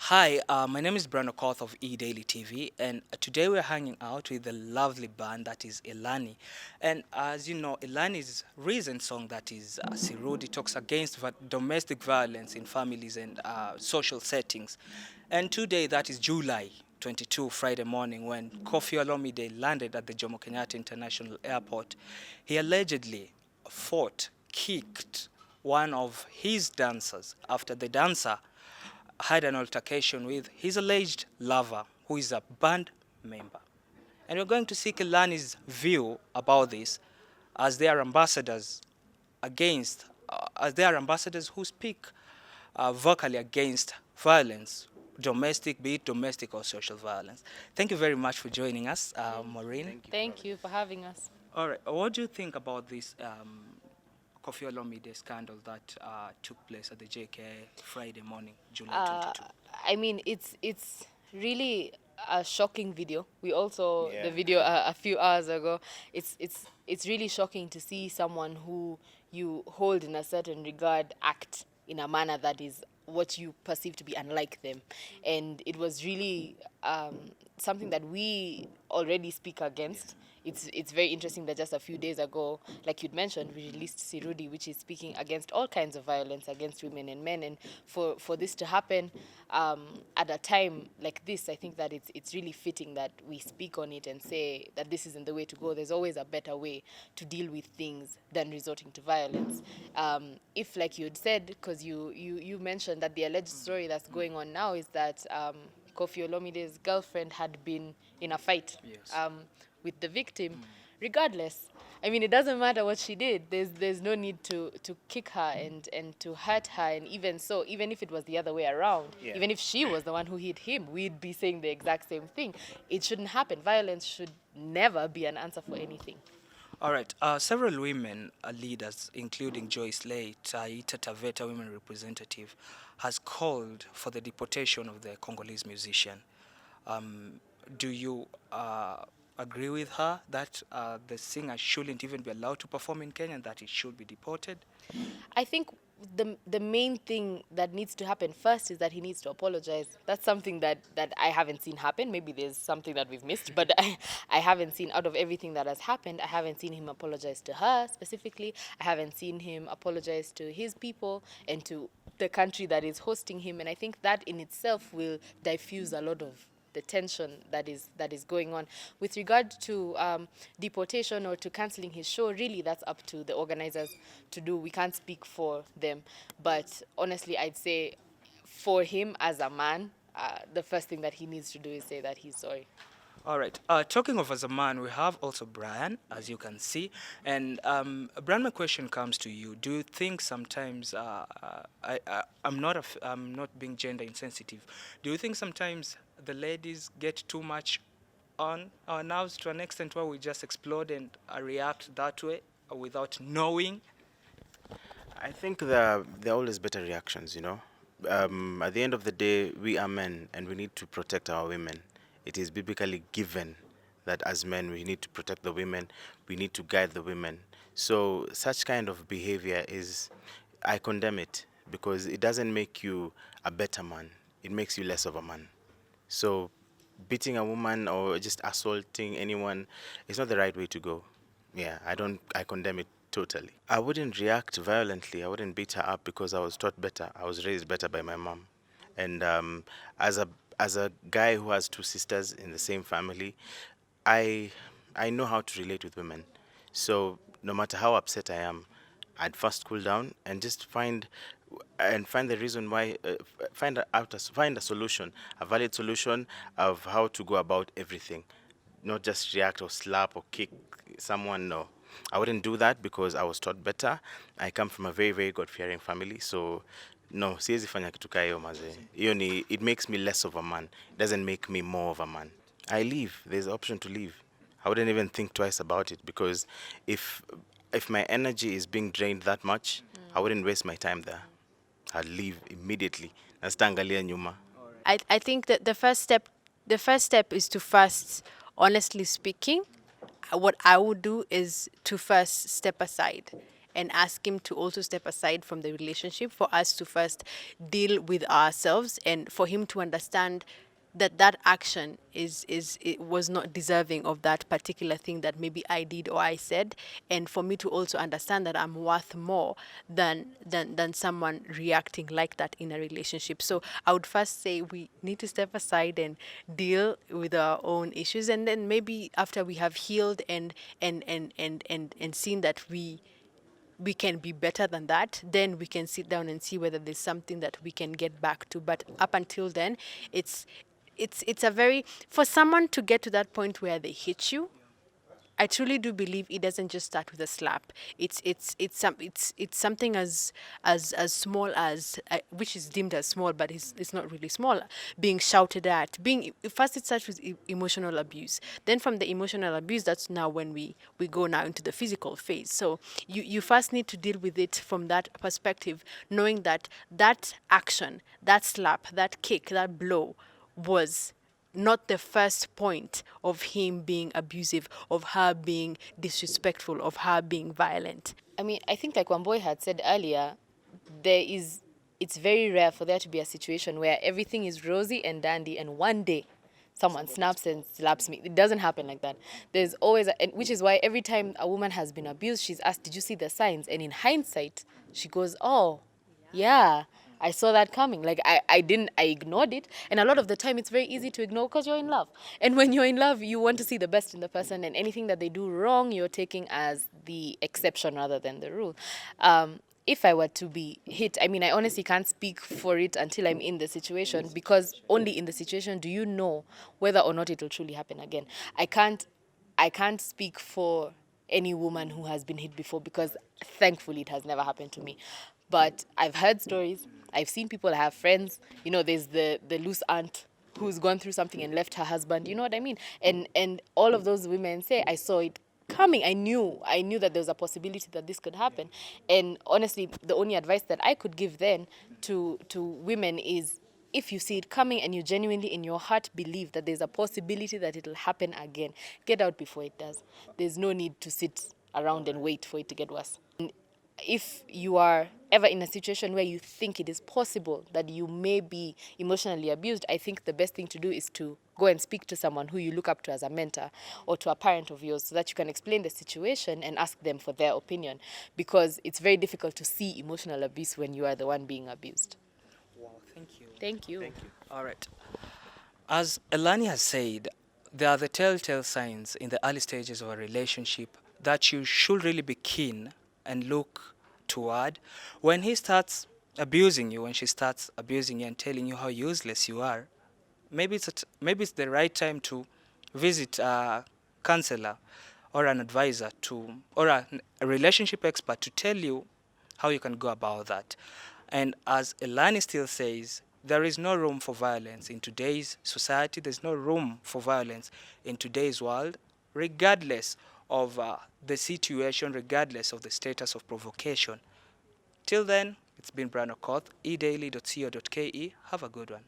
Hi, my name is Brando Koth of eDaily TV, and today we're hanging out with a lovely band that is Elani. And as you know, Elani's recent song that is Sirudi talks against domestic violence in families and social settings. And today, that is July 22, Friday morning, when Koffie Olomide landed at the Jomo Kenyatta International Airport, he allegedly kicked one of his dancers after the dancer had an altercation with his alleged lover, who is a band member. And we're going to seek Elani's view about this as they are ambassadors as they are ambassadors who speak vocally against violence, domestic, be it domestic or social violence. Thank you very much for joining us, Maureen. Thank you for having us. All right, what do you think about this Koffie Olomide scandal that took place at the JKI Friday morning, July Uh, 22? I mean, it's really a shocking video. We also Yeah. the video a few hours ago. It's really shocking to see someone who you hold in a certain regard act in a manner that is what you perceive to be unlike them, and it was really something that we already speak against. It's very interesting that just a few days ago, like you'd mentioned, we released Sirudi, which is speaking against all kinds of violence against women and men. And for this to happen at a time like this, I think that it's really fitting that we speak on it and say that this isn't the way to go. There's always a better way to deal with things than resorting to violence. If, like you'd said, because you mentioned that the alleged story that's going on now is that Kofi Olomide's girlfriend had been in a fight. Yes. With the victim, regardless. I mean, it doesn't matter what she did. There's no need to kick her and to hurt her. And even so, even if it was the other way around, Yeah. even if she was the one who hit him, we'd be saying the exact same thing. It shouldn't happen. Violence should never be an answer for anything. All right. Several women leaders, including Joyce Lay, Taita Taveta women representative, has called for the deportation of the Congolese musician. Do you agree with her that the singer shouldn't even be allowed to perform in Kenya and that it should be deported? I think the main thing that needs to happen first is that he needs to apologize. That's something that I haven't seen happen. Maybe there's something that we've missed, but I haven't seen, out of everything that has happened, I haven't seen him apologize to her specifically. I haven't seen him apologize to his people and to the country that is hosting him. And I think that in itself will diffuse a lot of the tension that is going on. With regard to deportation or to canceling his show, really that's up to the organizers to do. We can't speak for them, but honestly, I'd say for him as a man, the first thing that he needs to do is say that he's sorry. All right. Talking of as a man, we have also Brian, as you can see. And Brian, my question comes to you. Do you think sometimes I'm not being gender insensitive. Do you think sometimes the ladies get too much on our nerves to an extent where we just explode and react that way without knowing? I think there are always better reactions, you know. At the end of the day, we are men and we need to protect our women. It is biblically given that as men, we need to protect the women, we need to guide the women. So, such kind of behavior I condemn it because it doesn't make you a better man, it makes you less of a man. So, beating a woman or just assaulting anyone is not the right way to go. Yeah, I condemn it totally. I wouldn't react violently. I wouldn't beat her up because I was taught better. I was raised better by my mom. And as a guy who has two sisters in the same family, I I know how to relate with women. So no matter how upset I am, I'd first cool down and just find the reason why, find a solution, a valid solution of how to go about everything, not just react or slap or kick someone. No, I wouldn't do that because I was taught better. I come from a very very God fearing family, so no, siwezi fanya kitu kaa hiyo mazee. Hiyo ni, it makes me less of a man. It doesn't make me more of a man. I leave. There's the option to leave. I wouldn't even think twice about it because if if my energy is being drained that much, I wouldn't waste my time there. I'd leave immediately. Na sitaangalia nyuma. I think that the first step is to first, honestly speaking, what I would do is to first step aside and ask him to also step aside from the relationship for us to first deal with ourselves, and for him to understand that that action is it was not deserving of that particular thing that maybe I did or I said, and for me to also understand that I'm worth more than someone reacting like that in a relationship. So I would first say we need to step aside and deal with our own issues, and then maybe after we have healed and seen that we can be better than that, then we can sit down and see whether there's something that we can get back to. But up until then, it's a very, for someone to get to that point where they hit you, I truly do believe it doesn't just start with a slap. It's something as small as which is deemed as small, but it's not really small. Being shouted at, being first it starts with emotional abuse. Then from the emotional abuse, that's now when we go now into the physical phase. So you first need to deal with it from that perspective, knowing that that action, that slap, that kick, that blow was not the first point of him being abusive, of her being disrespectful, of her being violent. I mean, I think like Wamboy had said earlier, it's very rare for there to be a situation where everything is rosy and dandy and one day someone snaps and slaps me. It doesn't happen like that. There's always, and which is why every time a woman has been abused, she's asked, did you see the signs? And in hindsight, she goes, oh, yeah. I saw that coming. Like I ignored it. And a lot of the time it's very easy to ignore because you're in love. And when you're in love, you want to see the best in the person, and anything that they do wrong, you're taking as the exception rather than the rule. If I were to be hit, I mean, I honestly can't speak for it until I'm in the situation, because only in the situation do you know whether or not it will truly happen again. I can't speak for any woman who has been hit before, because thankfully it has never happened to me. But I've heard stories. I've seen people have friends. You know, there's the loose aunt who's gone through something and left her husband. You know what I mean? And all of those women say, I saw it coming. I knew that there was a possibility that this could happen. And honestly, the only advice that I could give then to women is, if you see it coming and you genuinely in your heart believe that there's a possibility that it'll happen again, get out before it does. There's no need to sit around and wait for it to get worse. And if you are ever in a situation where you think it is possible that you may be emotionally abused, I think the best thing to do is to go and speak to someone who you look up to as a mentor, or to a parent of yours, so that you can explain the situation and ask them for their opinion, because it's very difficult to see emotional abuse when you are the one being abused. Wow, thank you. Thank you. All right. As Elani has said, there are the telltale signs in the early stages of a relationship that you should really be keen and look toward. When he starts abusing you, when she starts abusing you and telling you how useless you are, maybe it's the right time to visit a counselor or an advisor or a relationship expert to tell you how you can go about that. And as Elani still says, there is no room for violence in today's society. There's no room for violence in today's world, regardless of the situation, regardless of the status of provocation. Till then, it's been Brian Okoth, eDaily.co.ke. Have a good one.